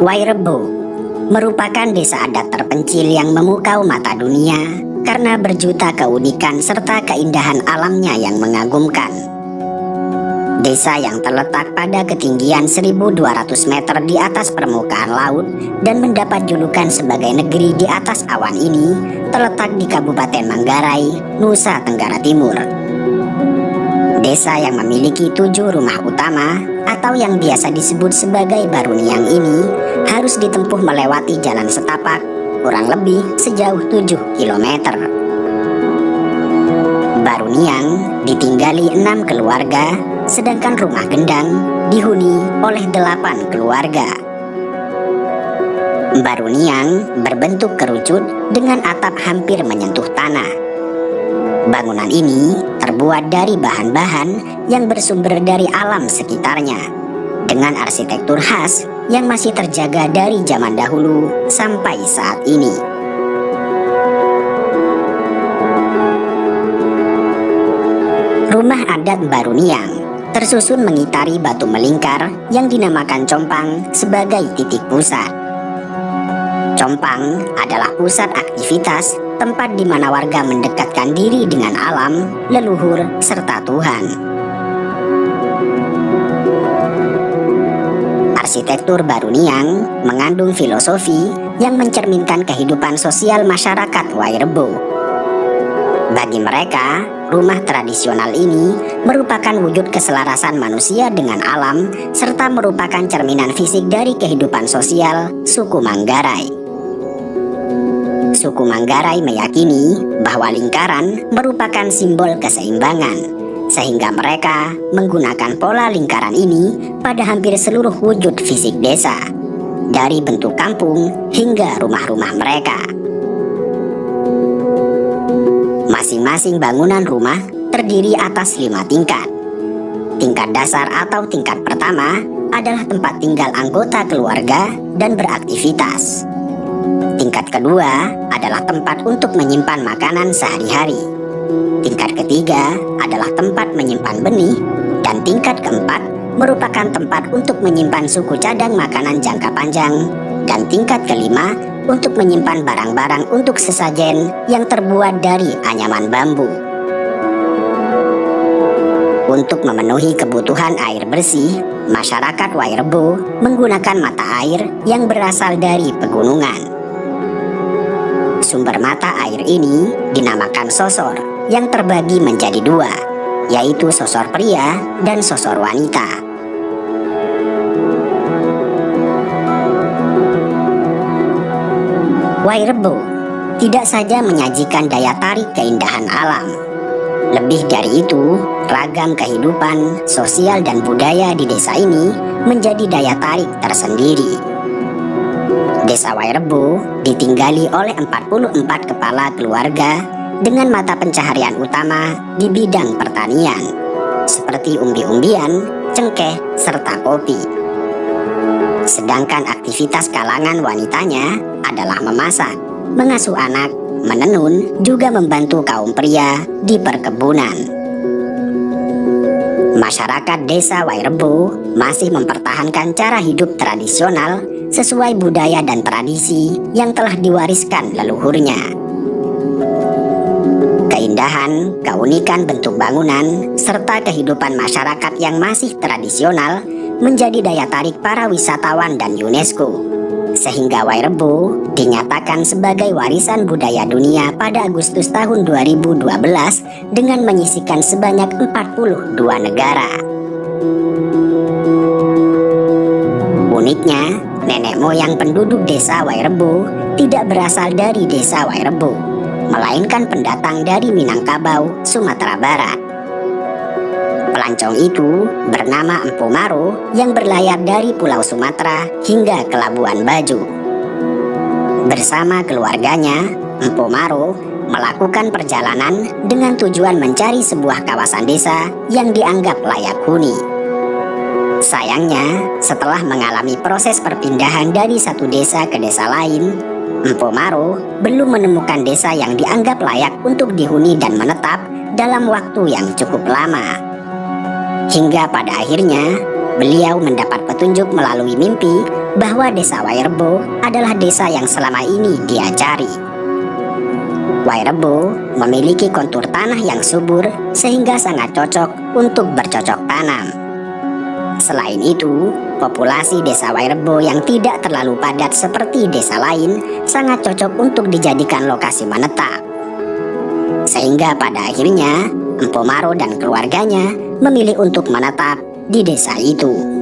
Wairebo merupakan desa adat terpencil yang memukau mata dunia karena berjuta keunikan serta keindahan alamnya yang mengagumkan. Desa yang terletak pada ketinggian 1.200 meter di atas permukaan laut dan mendapat julukan sebagai negeri di atas awan ini terletak di Kabupaten Manggarai, Nusa Tenggara Timur. Desa yang memiliki 7 rumah utama atau yang biasa disebut sebagai Baruniang ini harus ditempuh melewati jalan setapak kurang lebih sejauh 7 km. Baruniang ditinggali 6 keluarga, sedangkan rumah Gendang dihuni oleh 8 keluarga. Baruniang berbentuk kerucut dengan atap hampir menyentuh tanah. Bangunan ini terbuat dari bahan-bahan yang bersumber dari alam sekitarnya, dengan arsitektur khas yang masih terjaga dari zaman dahulu sampai saat ini. Rumah adat Baruniang tersusun mengitari batu melingkar yang dinamakan compang sebagai titik pusat. Compang adalah pusat aktivitas, tempat di mana warga mendekatkan diri dengan alam, leluhur, serta Tuhan. Arsitektur Baruniang mengandung filosofi yang mencerminkan kehidupan sosial masyarakat Wairebo. Bagi mereka, rumah tradisional ini merupakan wujud keselarasan manusia dengan alam serta merupakan cerminan fisik dari kehidupan sosial suku Manggarai. Suku Manggarai meyakini bahwa lingkaran merupakan simbol keseimbangan, sehingga mereka menggunakan pola lingkaran ini pada hampir seluruh wujud fisik desa, dari bentuk kampung hingga rumah-rumah mereka. Masing-masing bangunan rumah terdiri atas 5 tingkat. Tingkat dasar atau tingkat pertama adalah tempat tinggal anggota keluarga dan beraktivitas. Tingkat kedua adalah tempat untuk menyimpan makanan sehari-hari. Tingkat ketiga adalah tempat menyimpan benih, dan tingkat keempat merupakan tempat untuk menyimpan suku cadang makanan jangka panjang, dan tingkat kelima untuk menyimpan barang-barang untuk sesajen yang terbuat dari anyaman bambu. Untuk memenuhi kebutuhan air bersih, masyarakat Wairebo menggunakan mata air yang berasal dari pegunungan. Sumber mata air ini dinamakan sosor yang terbagi menjadi 2, yaitu sosor pria dan sosor wanita. Wairebo tidak saja menyajikan daya tarik keindahan alam. Lebih dari itu, ragam kehidupan, sosial dan budaya di desa ini menjadi daya tarik tersendiri. Desa Wairebo ditinggali oleh 44 kepala keluarga dengan mata pencaharian utama di bidang pertanian, seperti umbi-umbian, cengkeh, serta kopi. Sedangkan aktivitas kalangan wanitanya adalah memasak, mengasuh anak, menenun, juga membantu kaum pria di perkebunan. Masyarakat desa Wairebo masih mempertahankan cara hidup tradisional sesuai budaya dan tradisi yang telah diwariskan leluhurnya. Keindahan, keunikan bentuk bangunan, serta kehidupan masyarakat yang masih tradisional menjadi daya tarik para wisatawan dan UNESCO, sehingga Wairebo dinyatakan sebagai warisan budaya dunia pada Agustus tahun 2012 dengan menyisikan sebanyak 42 negara. Uniknya, nenek moyang penduduk desa Wairebo tidak berasal dari desa Wairebo, melainkan pendatang dari Minangkabau, Sumatera Barat. Pelancong itu bernama Empu Maro yang berlayar dari Pulau Sumatera hingga ke Labuan Bajo. Bersama keluarganya, Empu Maro melakukan perjalanan dengan tujuan mencari sebuah kawasan desa yang dianggap layak huni. Sayangnya, setelah mengalami proses perpindahan dari satu desa ke desa lain, Empu Maro belum menemukan desa yang dianggap layak untuk dihuni dan menetap dalam waktu yang cukup lama. Hingga pada akhirnya, beliau mendapat petunjuk melalui mimpi bahwa desa Wairebo adalah desa yang selama ini dia cari. Wairebo memiliki kontur tanah yang subur sehingga sangat cocok untuk bercocok tanam. Selain itu, populasi desa Wairebo yang tidak terlalu padat seperti desa lain sangat cocok untuk dijadikan lokasi menetap. Sehingga pada akhirnya, Empu Maro dan keluarganya memilih untuk menetap di desa itu.